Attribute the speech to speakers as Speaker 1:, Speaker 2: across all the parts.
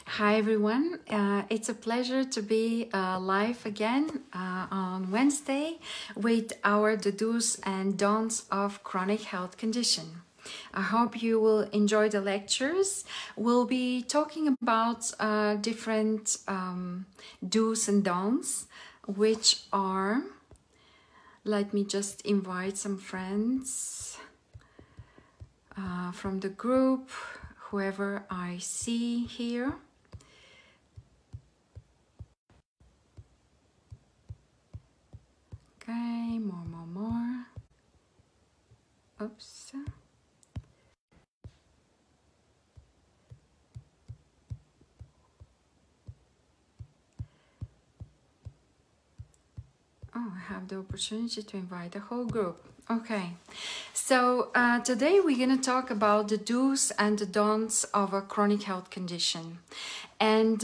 Speaker 1: Hi everyone, it's a pleasure to be live again on Wednesday with the do's and don'ts of chronic health condition. I hope you will enjoy the lectures. We'll be talking about different do's and don'ts, which are, let me just invite some friends from the group, whoever I see here. Okay, more. Oops. Oh, I have the opportunity to invite the whole group. Okay, so today we're going to talk about the do's and the don'ts of a chronic health condition. And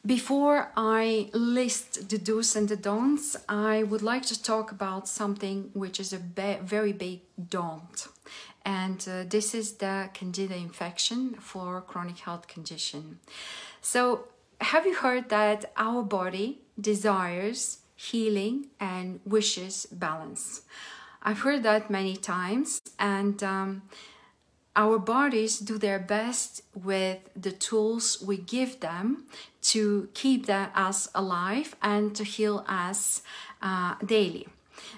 Speaker 1: before I list the do's and the don'ts, I would like to talk about something which is a very big don't. And this is the Candida infection for chronic health condition. So have you heard that our body desires healing and wishes balance? I've heard that many times, and our bodies do their best with the tools we give them to keep us alive and to heal us daily.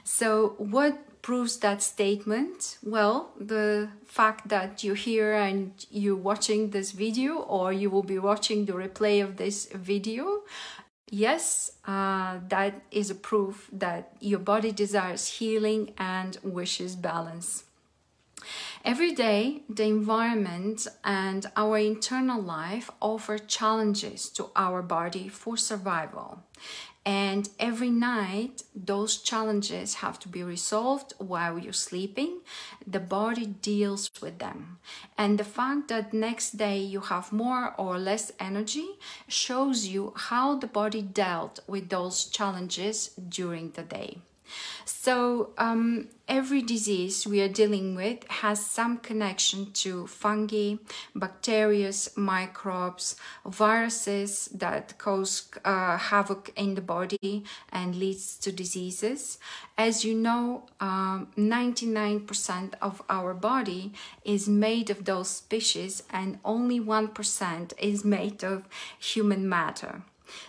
Speaker 1: So what proves that statement? Well, the fact that you're here and you're watching this video, or you will be watching the replay of this video. Yes, that is a proof that your body desires healing and wishes balance. Every day, the environment and our internal life offer challenges to our body for survival. And every night, those challenges have to be resolved while you're sleeping. The body deals with them. And the fact that next day you have more or less energy shows you how the body dealt with those challenges during the day. So every disease we are dealing with has some connection to fungi, bacteria, microbes, viruses that cause havoc in the body and leads to diseases. As you know, 99% of our body is made of those species, and only 1% is made of human matter.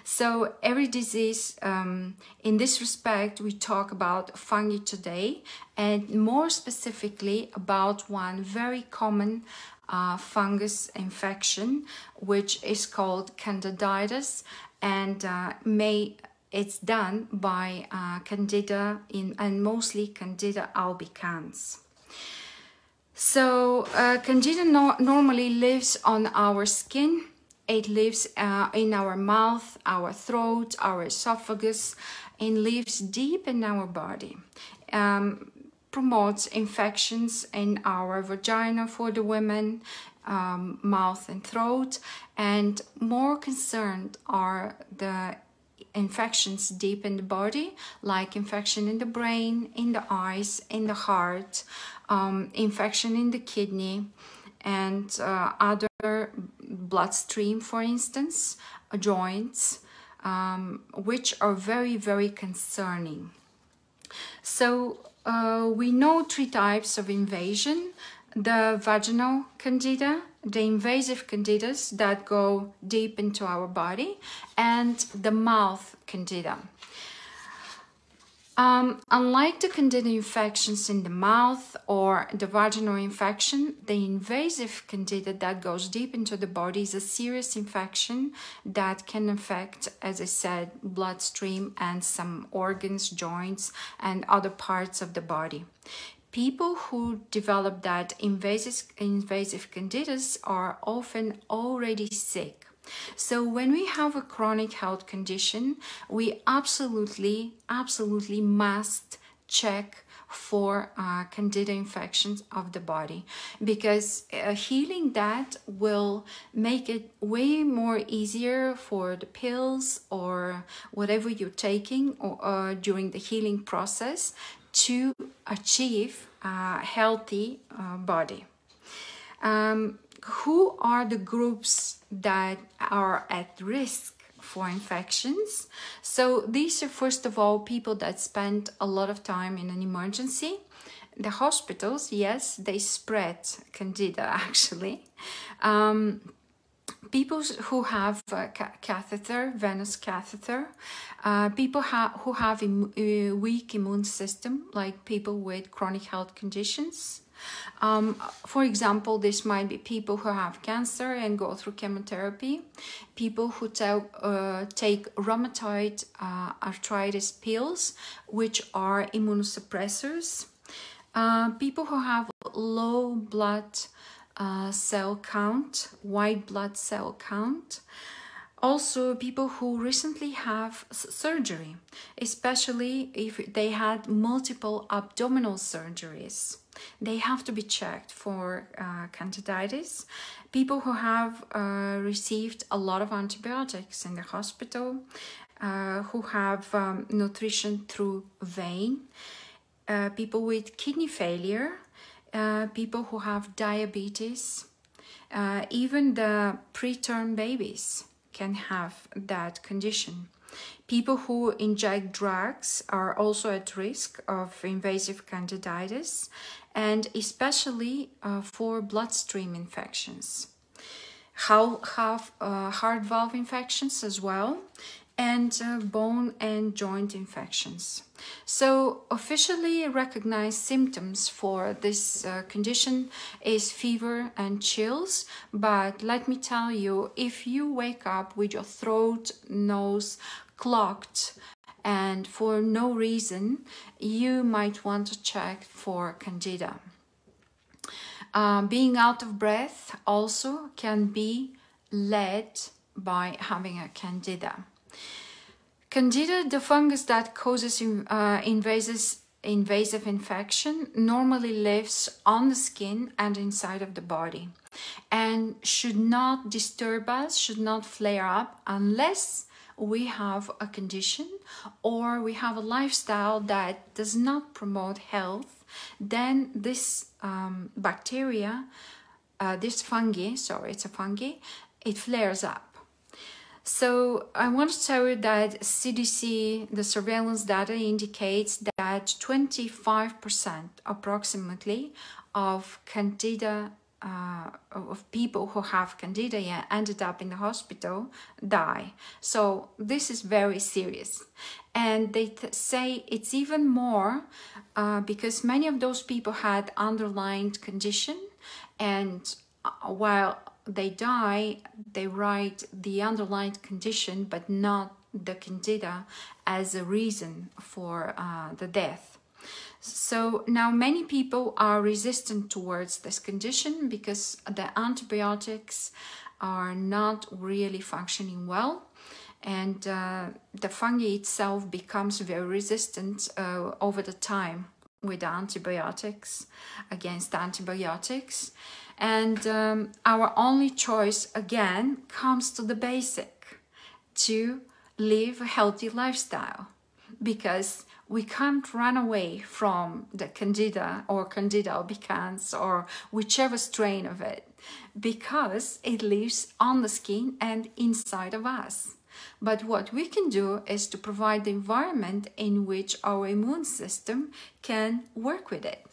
Speaker 1: So every disease, in this respect, we talk about fungi today, and more specifically about one very common fungus infection, which is called Candidiasis, and it's done by Candida and mostly Candida albicans. So Candida normally lives on our skin. It lives in our mouth, our throat, our esophagus, and lives deep in our body. Promotes infections in our vagina for the women, mouth and throat, and more concerned are the infections deep in the body, like infection in the brain, in the eyes, in the heart, infection in the kidney, and other bloodstream, for instance, joints, which are very, very concerning. So we know three types of invasion: the vaginal candida, the invasive candidas that go deep into our body, and the mouth candida. Unlike the candida infections in the mouth or the vaginal infection, the invasive candida that goes deep into the body is a serious infection that can affect, as I said, bloodstream and some organs, joints, and other parts of the body. People who develop that invasive candidas are often already sick. So when we have a chronic health condition, we absolutely must check for candida infections of the body, because healing that will make it way more easier for the pills or whatever you're taking during the healing process to achieve a healthy body. who are the groups that are at risk for infections? So these are, first of all, people that spend a lot of time in an emergency. The hospitals, yes, they spread candida actually. People who have a catheter, venous catheter, people who have a weak immune system, like people with chronic health conditions. For example, this might be people who have cancer and go through chemotherapy, people who take rheumatoid arthritis pills, which are immunosuppressors, people who have low blood cell count, white blood cell count. Also, people who recently have surgery, especially if they had multiple abdominal surgeries. They have to be checked for candidiasis. People who have received a lot of antibiotics in the hospital, who have nutrition through vein, people with kidney failure, people who have diabetes, even the preterm babies can have that condition. People who inject drugs are also at risk of invasive candidiasis, and especially for bloodstream infections. Have heart valve infections as well, and bone and joint infections. So officially recognized symptoms for this condition is fever and chills, but let me tell you, if you wake up with your throat, nose clogged and for no reason, you might want to check for candida. Being out of breath also can be led by having a candida. Candida, the fungus that causes invasive infection, normally lives on the skin and inside of the body and should not disturb us, should not flare up unless we have a condition or we have a lifestyle that does not promote health. Then this bacteria, this fungi, sorry, it's a fungi, it flares up. So I want to tell you that CDC, the surveillance data indicates that 25% approximately of candida, of people who have candida ended up in the hospital die. So this is very serious. And they say it's even more because many of those people had underlying condition, and while they die, they write the underlying condition, but not the candida as a reason for the death. So now many people are resistant towards this condition because the antibiotics are not really functioning well, and the fungi itself becomes very resistant over the time with antibiotics, against antibiotics. And our only choice again comes to the basic, to live a healthy lifestyle, because we can't run away from the candida or candida albicans or whichever strain of it, because it lives on the skin and inside of us. But what we can do is to provide the environment in which our immune system can work with it.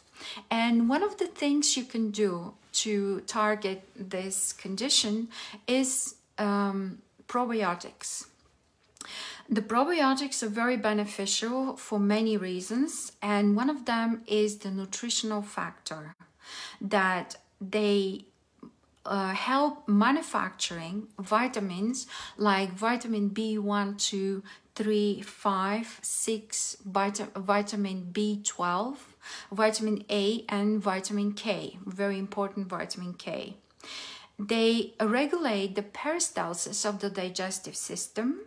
Speaker 1: And one of the things you can do to target this condition is probiotics. The probiotics are very beneficial for many reasons, and one of them is the nutritional factor, that they help manufacturing vitamins like vitamin B1, 2, 3, 5, 6, vitamin B12, vitamin A, and vitamin K, very important vitamin K. They regulate the peristalsis of the digestive system,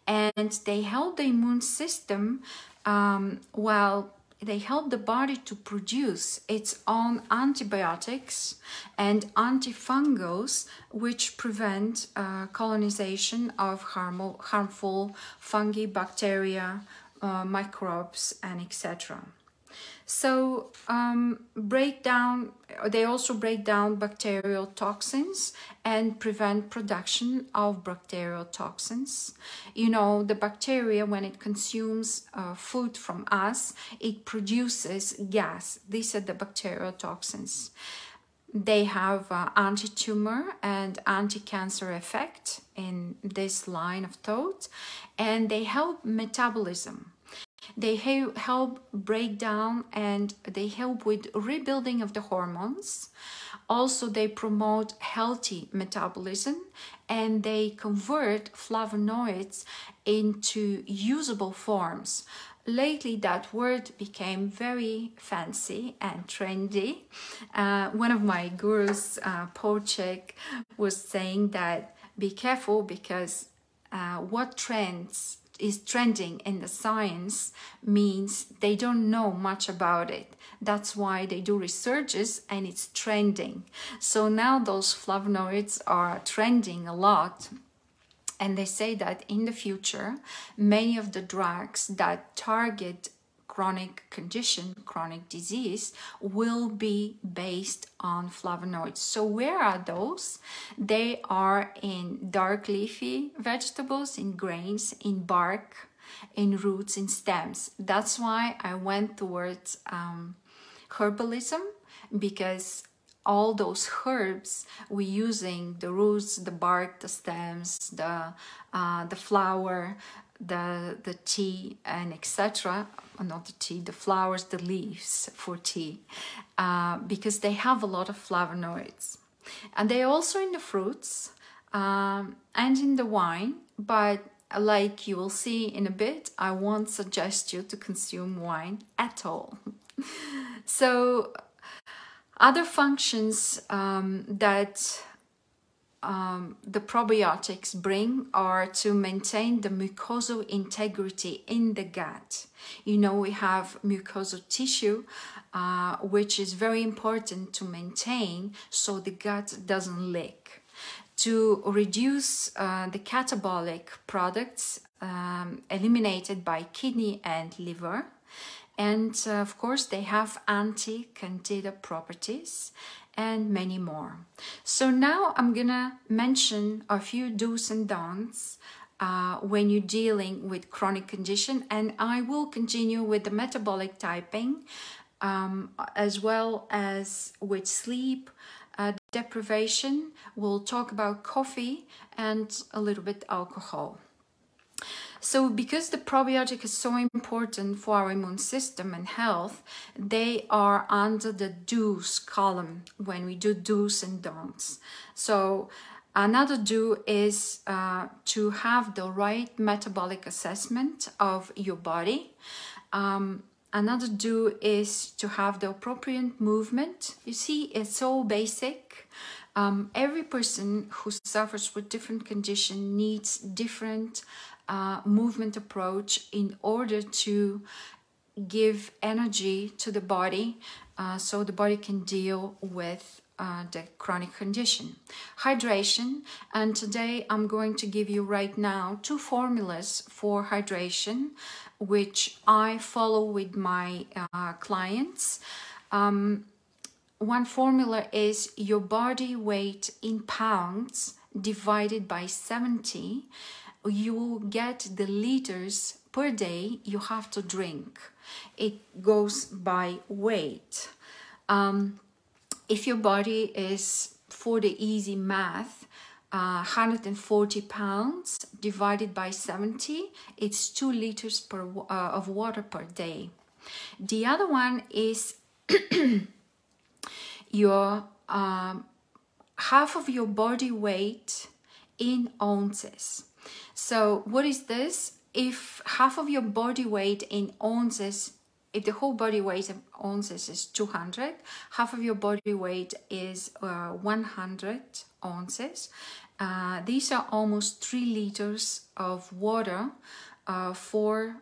Speaker 1: and they help the immune system while they help the body to produce its own antibiotics and antifungals, which prevent colonization of harmful fungi, bacteria, microbes, and etc. So they also break down bacterial toxins and prevent production of bacterial toxins. You know, the bacteria, when it consumes food from us, it produces gas. These are the bacterial toxins. They have anti-tumor and anti-cancer effect in this line of thought, and they help metabolism. They help break down and they help with rebuilding of the hormones. Also, they promote healthy metabolism and they convert flavonoids into usable forms. Lately, that word became very fancy and trendy. One of my gurus, Pochek, was saying that be careful because what is trending in the science means they don't know much about it. That's why they do researches and it's trending. So now those flavonoids are trending a lot. And they say that in the future, many of the drugs that target chronic condition, chronic disease, will be based on flavonoids. So where are those? They are in dark leafy vegetables, in grains, in bark, in roots, in stems. That's why I went towards herbalism, because all those herbs we're using, the roots, the bark, the stems, the flower, the tea, and etc. Not the tea, the flowers, the leaves for tea, because they have a lot of flavonoids. And they're also in the fruits and in the wine, but like you will see in a bit, I won't suggest you to consume wine at all. So other functions that the probiotics bring are to maintain the mucosal integrity in the gut. You know, we have mucosal tissue, which is very important to maintain so the gut doesn't leak. To reduce the catabolic products eliminated by kidney and liver. And of course, they have anti-candida properties and many more. So now I'm gonna mention a few do's and don'ts when you're dealing with chronic condition, and I will continue with the metabolic typing as well as with sleep, deprivation. We'll talk about coffee and a little bit alcohol. So because the probiotic is so important for our immune system and health, they are under the do's column when we do do's and don'ts. So another do is to have the right metabolic assessment of your body. Another do is to have the appropriate movement. You see, it's all basic. Every person who suffers with different condition needs different movement approach in order to give energy to the body so the body can deal with the chronic condition. Hydration, and today I'm going to give you right now 2 formulas for hydration which I follow with my clients. One formula is your body weight in pounds divided by 70. You will get the liters per day you have to drink. It goes by weight. If your body is, for the easy math, 140 pounds divided by 70, it's 2 liters of water per day. The other one is your half of your body weight in ounces. So what is this? If half of your body weight in ounces, if the whole body weight in ounces is 200, half of your body weight is 100 ounces. These are almost 3 liters of water for,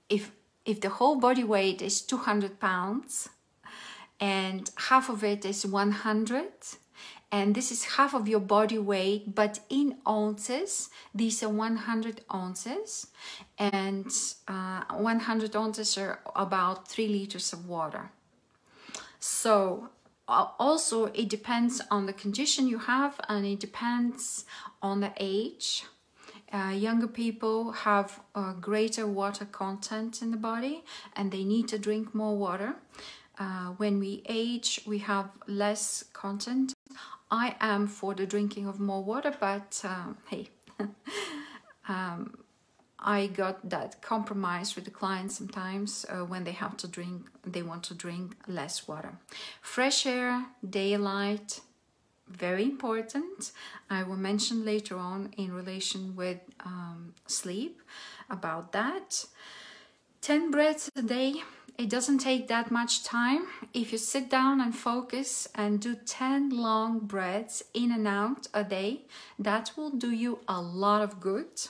Speaker 1: if the whole body weight is 200 pounds and half of it is 100, and this is half of your body weight, but in ounces. These are 100 ounces, and 100 ounces are about 3 liters of water. So also it depends on the condition you have, and it depends on the age. Younger people have greater water content in the body, and they need to drink more water. When we age, we have less content. I am for the drinking of more water, but hey, I got that compromise with the clients sometimes when they have to drink, they want to drink less water. Fresh air, daylight, very important. I will mention later on in relation with sleep about that. 10 breaths a day. It doesn't take that much time. If you sit down and focus and do 10 long breaths in and out a day, that will do you a lot of good.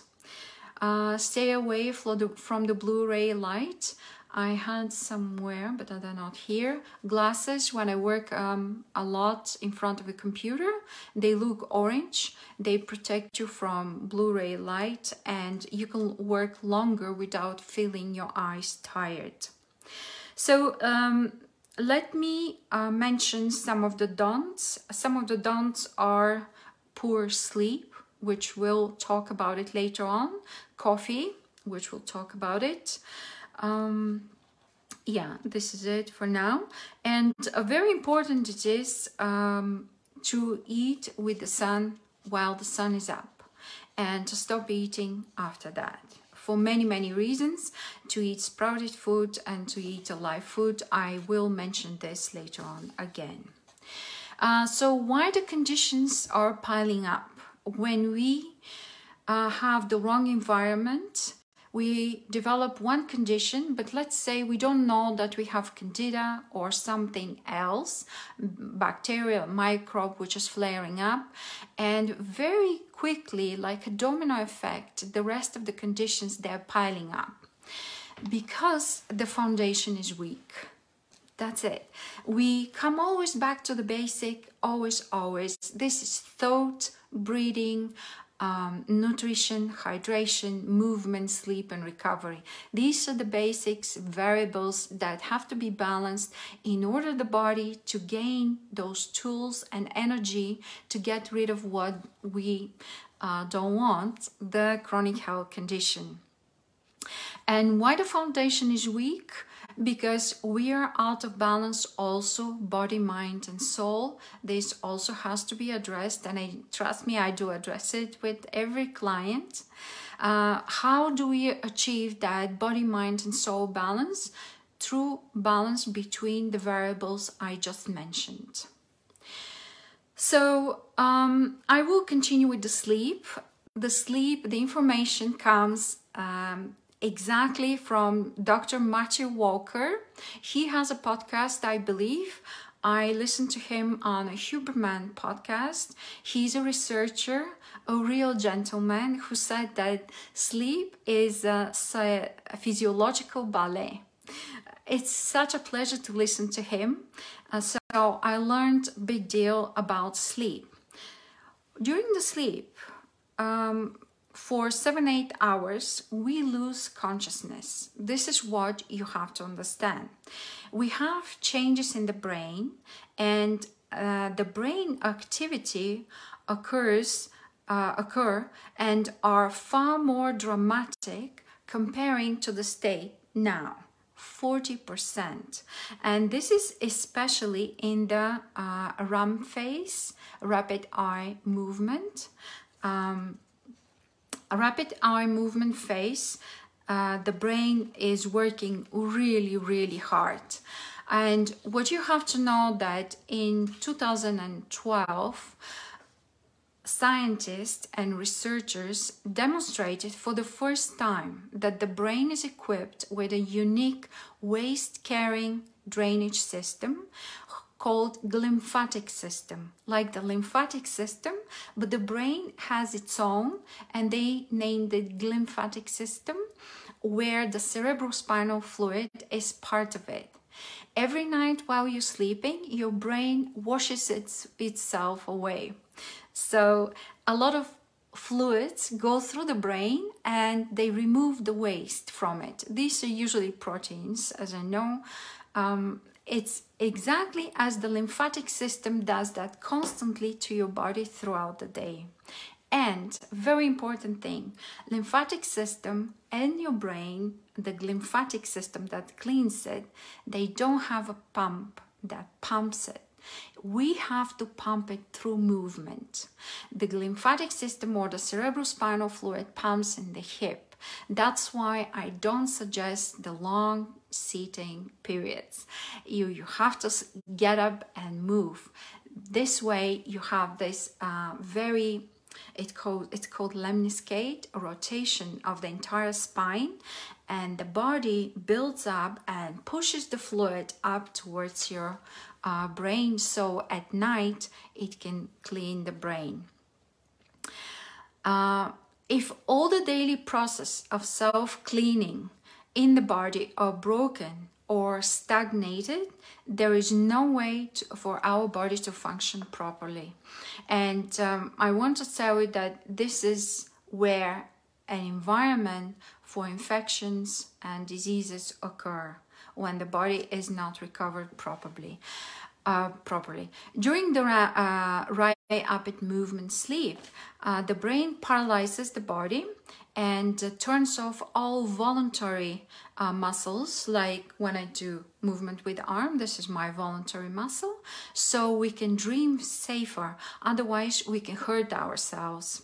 Speaker 1: Stay away from the Blu-ray light. I had somewhere, but they're not here, glasses. When I work a lot in front of a computer, they look orange. They protect you from Blu-ray light, and you can work longer without feeling your eyes tired. So let me mention some of the don'ts. Some of the don'ts are poor sleep, which we'll talk about it later on. Coffee, which we'll talk about it. Yeah, this is it for now. And very important it is to eat with the sun while the sun is up, and to stop eating after that. For many reasons, to eat sprouted food and to eat a live food. I will mention this later on again. So why the conditions are piling up? When we have the wrong environment, we develop one condition, but let's say we don't know that we have candida or something else, bacteria, microbe, which is flaring up, and very quickly, like a domino effect, the rest of the conditions, they're piling up because the foundation is weak. That's it. We come always back to the basic, always. This is thought, breathing, nutrition, hydration, movement, sleep, and recovery. These are the basics, variables that have to be balanced in order the body to gain those tools and energy to get rid of what we don't want, the chronic health condition. And why the foundation is weak? Because we are out of balance also, body, mind, and soul. This also has to be addressed, and trust me, I do address it with every client. How do we achieve that body, mind, and soul balance? Through balance between the variables I just mentioned. So I will continue with the sleep. The information comes exactly from Dr. Matthew Walker. He has a podcast, I believe. I listened to him on a Huberman podcast. He's a researcher, a real gentleman, who said that sleep is a physiological ballet. It's such a pleasure to listen to him. So I learned a big deal about sleep. During the sleep, for 7-8 hours, we lose consciousness. This is what you have to understand. We have changes in the brain, and the brain activity occur and are far more dramatic comparing to the state now. 40%, and this is especially in the RAM phase, rapid eye movement. A rapid eye movement phase, the brain is working really hard. And what you have to know that in 2012, scientists and researchers demonstrated for the first time that the brain is equipped with a unique waste-carrying drainage system called lymphatic system, like the lymphatic system, but the brain has its own, and they named it lymphatic system, where the cerebrospinal fluid is part of it. Every night while you're sleeping, your brain washes itself away. So a lot of fluids go through the brain and they remove the waste from it. These are usually proteins, as I know. It's exactly as the lymphatic system does that constantly to your body throughout the day. And very important thing, lymphatic system and your brain, the lymphatic system that cleans it, they don't have a pump that pumps it. We have to pump it through movement. The lymphatic system or the cerebrospinal fluid pumps in the hip. That's why I don't suggest the long sitting periods. You have to get up and move. This way you have this it's called lemniscate, a rotation of the entire spine, and the body builds up and pushes the fluid up towards your brain, so at night it can clean the brain. If all the daily process of self-cleaning in the body are broken or stagnated, there is no way for our body to function properly. And I want to tell you that this is where an environment for infections and diseases occur, when the body is not recovered properly. During the rapid movement sleep, the brain paralyzes the body and turns off all voluntary muscles, like when I do movement with the arm, this is my voluntary muscle, so we can dream safer, otherwise we can hurt ourselves.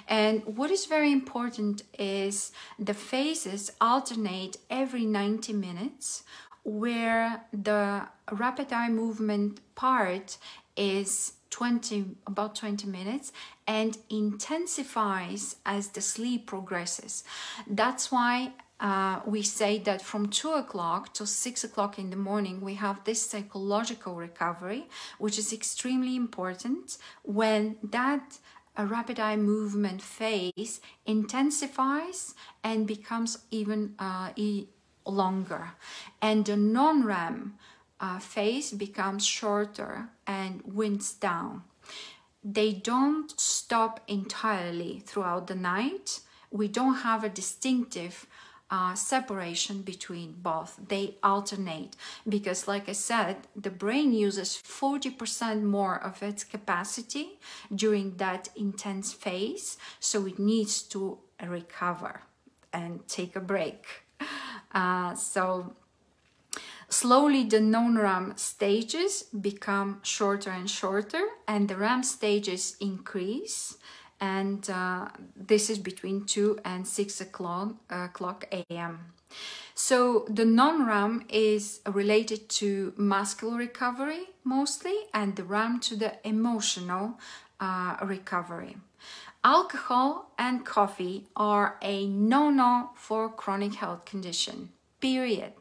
Speaker 1: And what is very important is the phases alternate every 90 minutes, where the rapid eye movement part is about 20 minutes and intensifies as the sleep progresses. That's why we say that from 2 o'clock to 6 o'clock in the morning we have this psychological recovery, which is extremely important when that rapid eye movement phase intensifies and becomes even longer, and the non-REM phase becomes shorter and winds down. They don't stop entirely throughout the night. We don't have a distinctive separation between both. They alternate because, like I said, the brain uses 40% more of its capacity during that intense phase, so it needs to recover and take a break. So slowly the non-REM stages become shorter and shorter, and the REM stages increase, and this is between 2 and 6 o'clock a.m. So the non-REM is related to muscular recovery mostly, and the REM to the emotional recovery. Alcohol and coffee are a no-no for chronic health condition, period.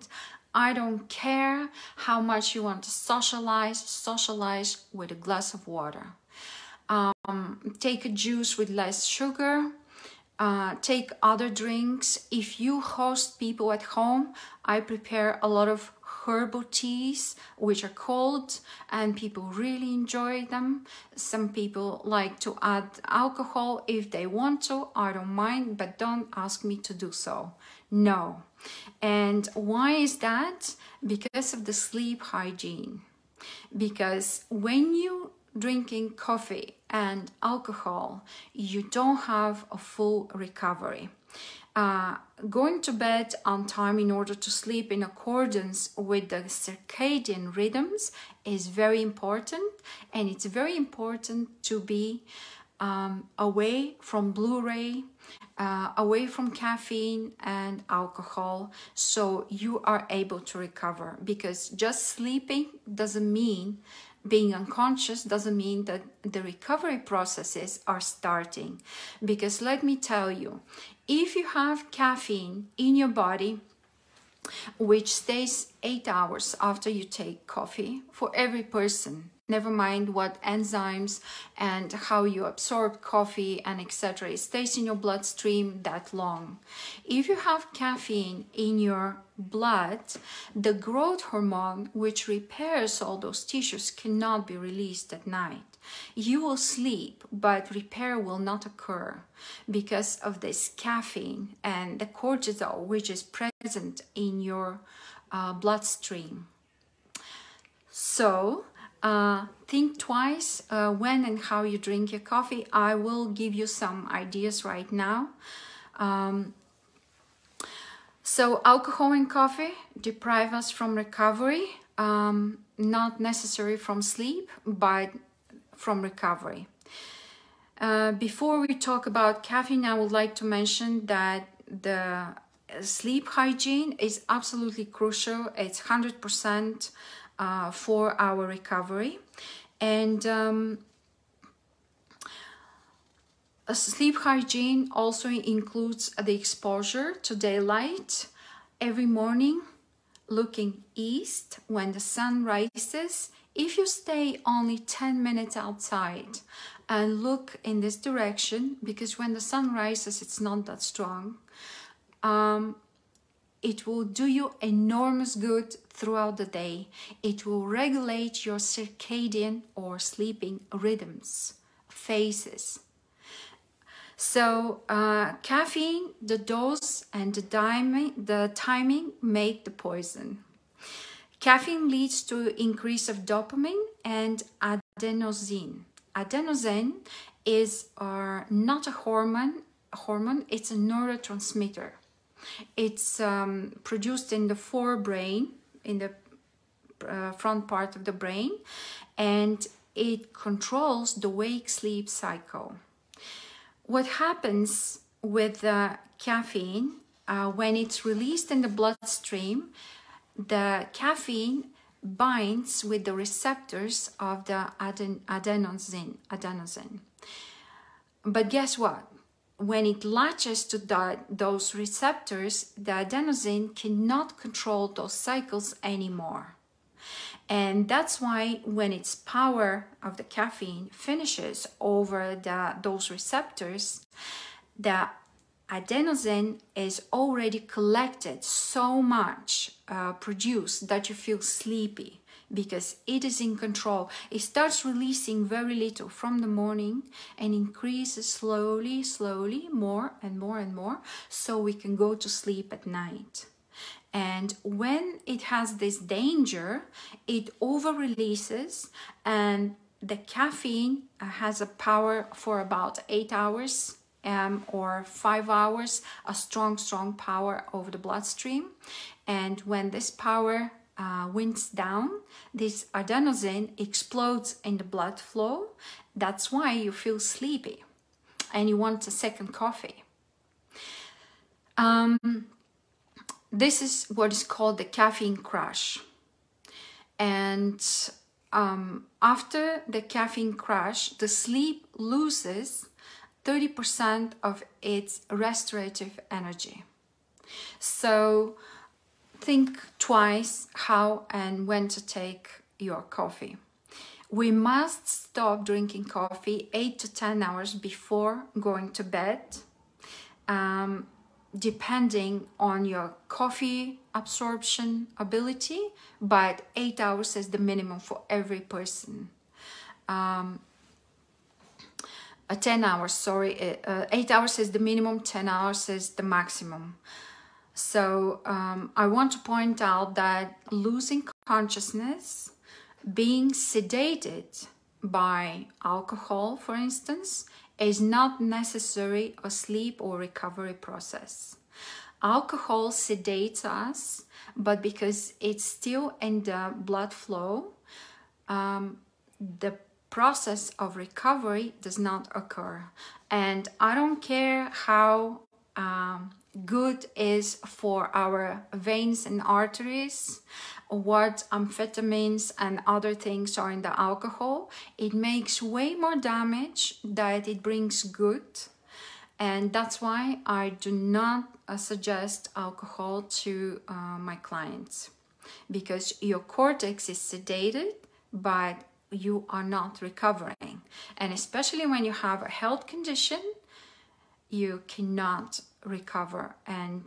Speaker 1: I don't care how much you want to socialize with a glass of water. Take a juice with less sugar, take other drinks. If you host people at home, I prepare a lot of herbal teas, which are cold, and people really enjoy them. Some people like to add alcohol if they want to. I don't mind, but don't ask me to do so. No. And why is that? Because of the sleep hygiene. Because when you drinking coffee and alcohol, you don't have a full recovery. Going to bed on time in order to sleep in accordance with the circadian rhythms is very important, and it's very important to be away from Blu-ray, away from caffeine and alcohol, so you are able to recover. Because just sleeping doesn't mean, being unconscious doesn't mean that the recovery processes are starting. Because let me tell you, if you have caffeine in your body, which stays 8 hours after you take coffee, for every person Never mind what enzymes and how you absorb coffee and etc. It stays in your bloodstream that long. If you have caffeine in your blood, the growth hormone, which repairs all those tissues, cannot be released at night. You will sleep, but repair will not occur because of this caffeine and the cortisol, which is present in your bloodstream. So, think twice when and how you drink your coffee. I will give you some ideas right now. So alcohol and coffee deprive us from recovery, not necessarily from sleep, but from recovery. Before we talk about caffeine, I would like to mention that the sleep hygiene is absolutely crucial. It's 100% for our recovery. And sleep hygiene also includes the exposure to daylight every morning, looking east when the sun rises. If you stay only 10 minutes outside and look in this direction, because when the sun rises it's not that strong, it will do you enormous good throughout the day. It will regulate your circadian or sleeping rhythms, phases. So caffeine, the dose and the timing make the poison. Caffeine leads to increase of dopamine and adenosine. Adenosine is not a hormone, it's a neurotransmitter. It's produced in the forebrain, in the front part of the brain, and it controls the wake-sleep cycle. What happens with the caffeine, when it's released in the bloodstream, the caffeine binds with the receptors of the adenosine. But guess what? When it latches to those receptors, the adenosine cannot control those cycles anymore. And that's why when its power of the caffeine finishes over those receptors, the adenosine is already collected so much, produced, that you feel sleepy because it is in control. It starts releasing very little from the morning and increases slowly, more and more and more, so we can go to sleep at night. And when it has this danger, it over-releases, and the caffeine has a power for about 8 hours or 5 hours, a strong power over the bloodstream. And when this power winds down, this adenosine explodes in the blood flow. That's why you feel sleepy and you want a second coffee. This is what is called the caffeine crash. And after the caffeine crash, the sleep loses 30% of its restorative energy. So think twice how and when to take your coffee. We must stop drinking coffee 8 to 10 hours before going to bed, depending on your coffee absorption ability, but 8 hours is the minimum for every person. 10 hours, sorry, 8 hours is the minimum, 10 hours is the maximum. So I want to point out that losing consciousness, being sedated by alcohol, for instance, is not necessarily a sleep or recovery process. Alcohol sedates us, but because it's still in the blood flow, the process of recovery does not occur. And I don't care how good is for our veins and arteries, what amphetamines and other things are in the alcohol. It makes way more damage than it brings good. And that's why I do not suggest alcohol to my clients, because your cortex is sedated, but you are not recovering. And especially when you have a health condition, you cannot recover, and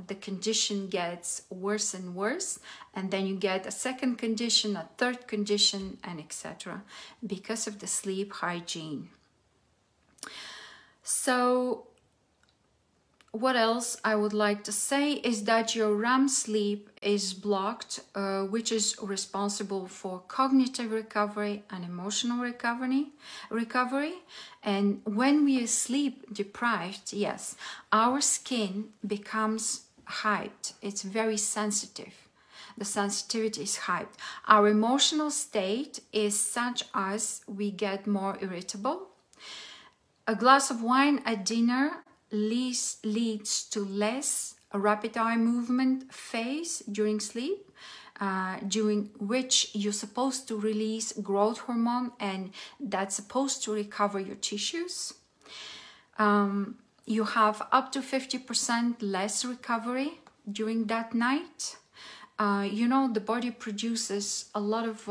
Speaker 1: the condition gets worse and worse, and then you get a second condition, a third condition, and etc. because of the sleep hygiene. So what else I would like to say is that your REM sleep is blocked, which is responsible for cognitive recovery and emotional recovery. And when we are sleep deprived, yes, our skin becomes hyped. It's very sensitive. The sensitivity is hyped. Our emotional state is such as we get more irritable. A glass of wine at dinner leads to less rapid eye movement phase during sleep, during which you're supposed to release growth hormone, and that's supposed to recover your tissues. You have up to 50% less recovery during that night. You know, the body produces a lot of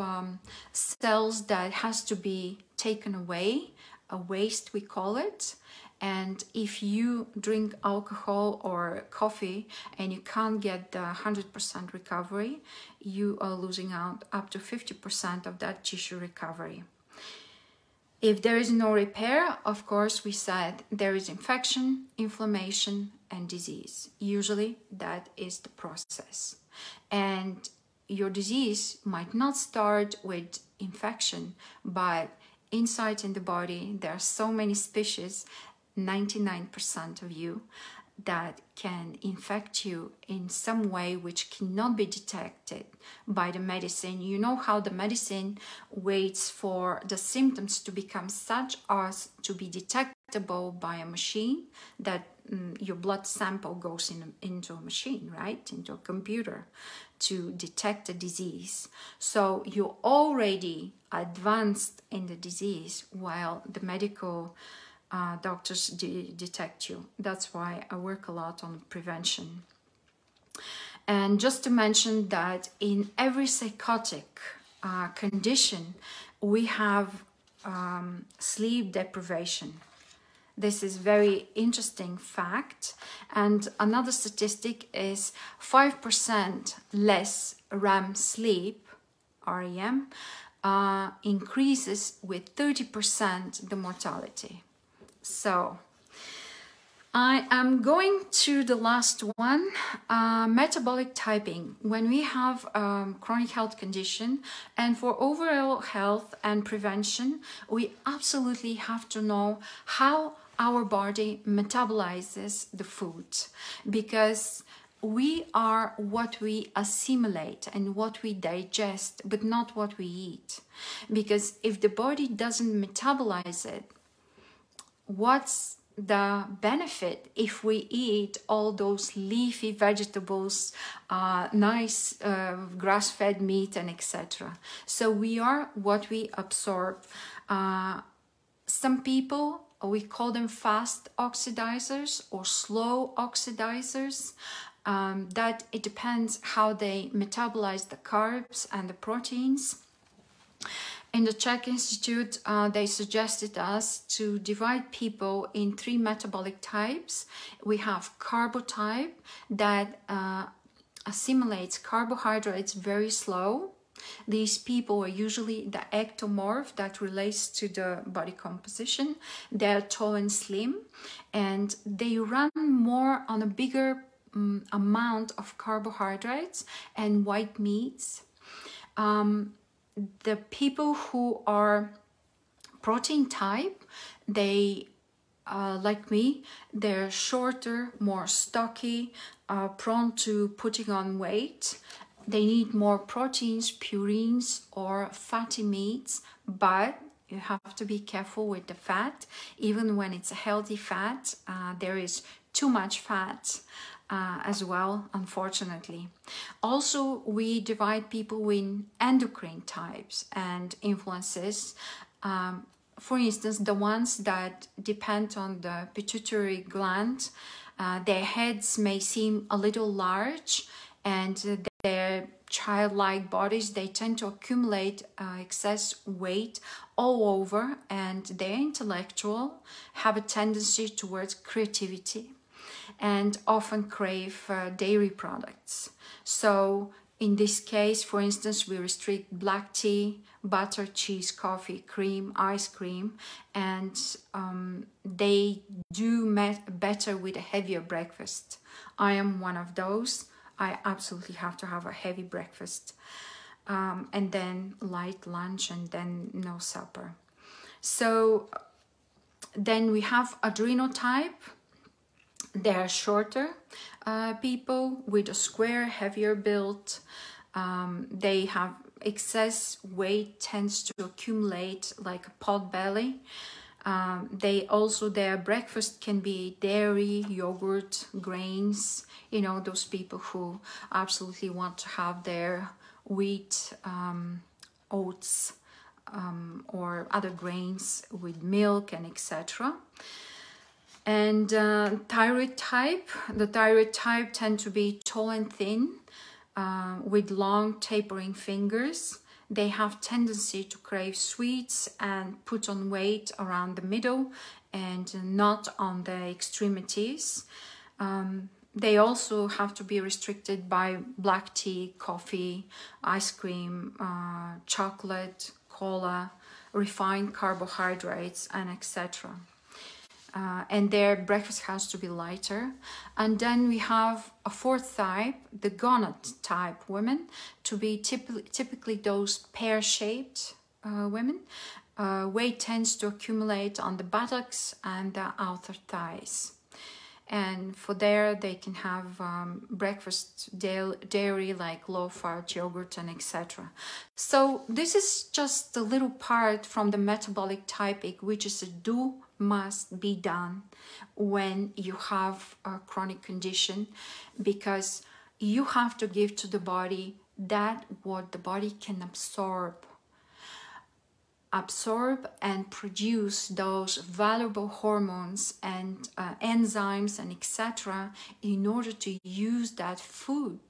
Speaker 1: cells that has to be taken away, a waste we call it. And if you drink alcohol or coffee and you can't get the 100% recovery, you are losing out up to 50% of that tissue recovery. If there is no repair, of course, we said there is infection, inflammation, and disease. Usually that is the process. And your disease might not start with infection, but inside in the body, there are so many species, 99% of you, that can infect you in some way which cannot be detected by the medicine. You know how the medicine waits for the symptoms to become such as to be detectable by a machine, that your blood sample goes into a machine, right? Into a computer to detect a disease. So you're already advanced in the disease while the medical doctors detect you. That's why I work a lot on prevention. And just to mention that in every psychotic condition, we have sleep deprivation. This is very interesting fact. And another statistic is 5% less REM sleep, REM, increases with 30% the mortality. So I am going to the last one, metabolic typing. When we have chronic health condition, and for overall health and prevention, we absolutely have to know how our body metabolizes the food, because we are what we assimilate and what we digest, but not what we eat. Because if the body doesn't metabolize it, what's the benefit if we eat all those leafy vegetables, nice grass-fed meat, and etc.? So we are what we absorb. Some people, we call them fast oxidizers or slow oxidizers. That it depends how they metabolize the carbs and the proteins. In the Czech Institute, they suggested us to divide people in 3 metabolic types. We have carbo type that assimilates carbohydrates very slow. These people are usually the ectomorph, that relates to the body composition. They're tall and slim, and they run more on a bigger amount of carbohydrates and white meats. The people who are protein type, they, like me, they're shorter, more stocky, prone to putting on weight. They need more proteins, purines, or fatty meats, but you have to be careful with the fat. Even when it's a healthy fat, there is too much fat as well, unfortunately. Also, we divide people in endocrine types and influences. For instance, the ones that depend on the pituitary gland, their heads may seem a little large, and their childlike bodies, they tend to accumulate excess weight all over, and they're intellectual, have a tendency towards creativity, and often crave dairy products. So in this case, for instance, we restrict black tea, butter, cheese, coffee, cream, ice cream, and they do better with a heavier breakfast. I am one of those. I absolutely have to have a heavy breakfast, and then light lunch, and then no supper. So then we have adrenal type. They are shorter people with a square, heavier build. They have excess weight, tends to accumulate like a pot belly. Their breakfast can be dairy, yogurt, grains, you know, those people who absolutely want to have their wheat, oats, or other grains with milk and etc. And thyroid type, the thyroid type tend to be tall and thin, with long tapering fingers. They have tendency to crave sweets and put on weight around the middle and not on the extremities. They also have to be restricted by black tea, coffee, ice cream, chocolate, cola, refined carbohydrates, and etc. And their breakfast has to be lighter. And then we have a fourth type, the gonad type women, to be typically those pear-shaped women. Weight tends to accumulate on the buttocks and the outer thighs. And for there, they can have breakfast dairy like low-fat yogurt and etc. So this is just a little part from the metabolic typing, which is a do must be done when you have a chronic condition, because you have to give to the body that what the body can absorb and produce those valuable hormones and enzymes and etc. in order to use that food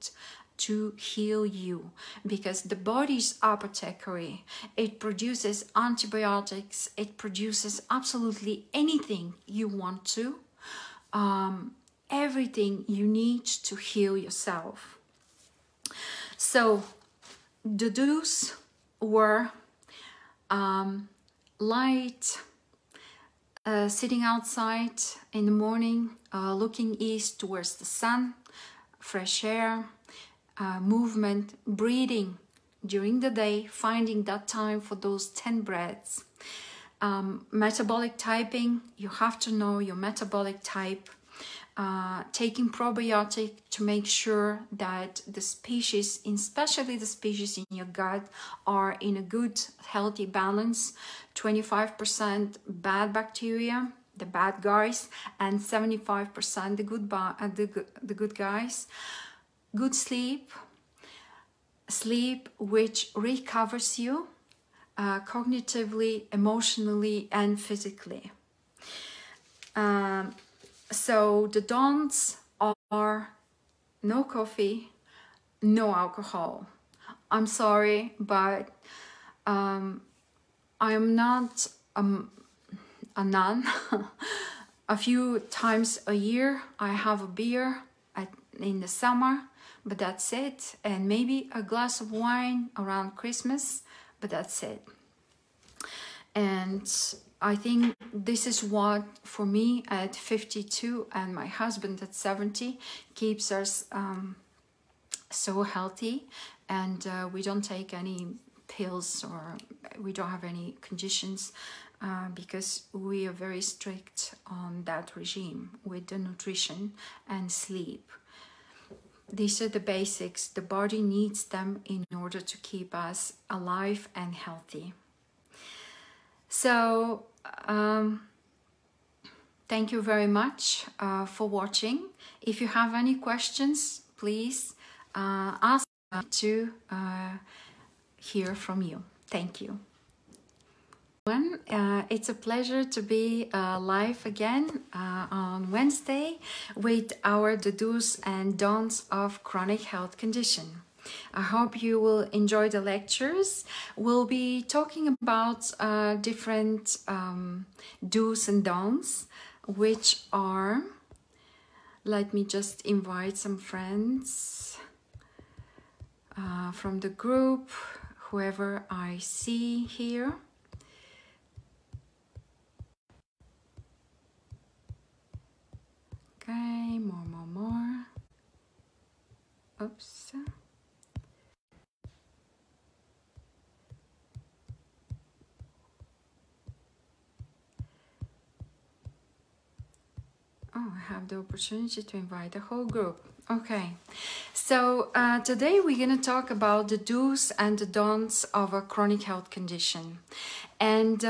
Speaker 1: to heal you, because the body's apothecary. It produces antibiotics, it produces absolutely anything you want to, everything you need to heal yourself. So the do's were light, sitting outside in the morning, looking east towards the sun, fresh air, movement, breathing during the day, finding that time for those 10 breaths. Metabolic typing, you have to know your metabolic type. Taking probiotic to make sure that the species, especially the species in your gut, are in a good healthy balance. 25% bad bacteria, the bad guys, and 75% the good guys. Good sleep which recovers you cognitively, emotionally, and physically. So the don'ts are no coffee, no alcohol. I'm sorry, but I am not a nun. A few times a year I have a beer in the summer, but that's it. And maybe a glass of wine around Christmas, but that's it. And I think this is what, for me at 52 and my husband at 70, keeps us so healthy. And we don't take any pills, or we don't have any conditions, because we are very strict on that regime with the nutrition and sleep. These are the basics. The body needs them in order to keep us alive and healthy. So thank you very much for watching. If you have any questions, please ask me to hear from you. Thank you. It's a pleasure to be live again on Wednesday with the do's and don'ts of chronic health condition. I hope you will enjoy the lectures. We'll be talking about different do's and don'ts, which are, let me just invite some friends from the group, whoever I see here. Okay, more. Oops. Oh, I have the opportunity to invite the whole group. Okay, so today we're going to talk about the do's and the don'ts of a chronic health condition. And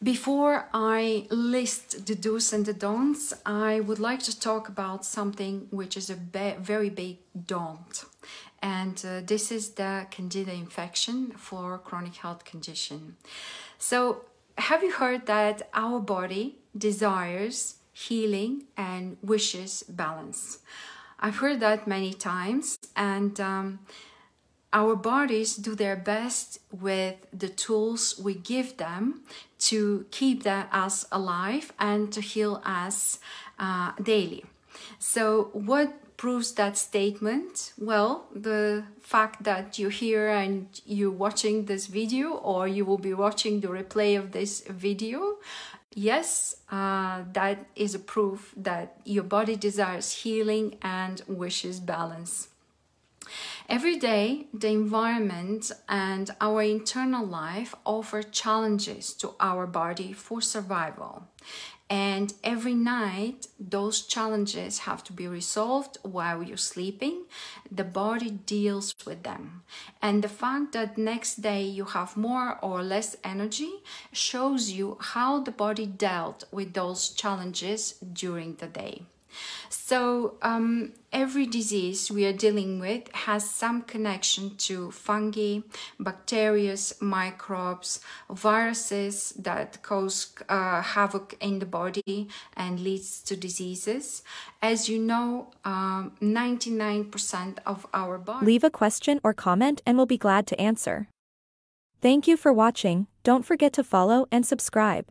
Speaker 1: before I list the do's and the don'ts, I would like to talk about something which is a very big don't. And this is the Candida infection for chronic health condition. So have you heard that our body desires healing and wishes balance? I've heard that many times, and our bodies do their best with the tools we give them to keep us alive and to heal us daily. So what proves that statement? Well, the fact that you're here and you're watching this video, or you will be watching the replay of this video. Yes, that is a proof that your body desires healing and wishes balance. Every day, the environment and our internal life offer challenges to our body for survival. And every night, those challenges have to be resolved while you're sleeping. The body deals with them. And the fact that next day you have more or less energy shows you how the body dealt with those challenges during the day. So every disease we are dealing with has some connection to fungi, bacteria, microbes, viruses that cause havoc in the body and leads to diseases. As you know, 99% of our body...
Speaker 2: Leave a question or comment and we'll be glad to answer. Thank you for watching. Don't forget to follow and subscribe.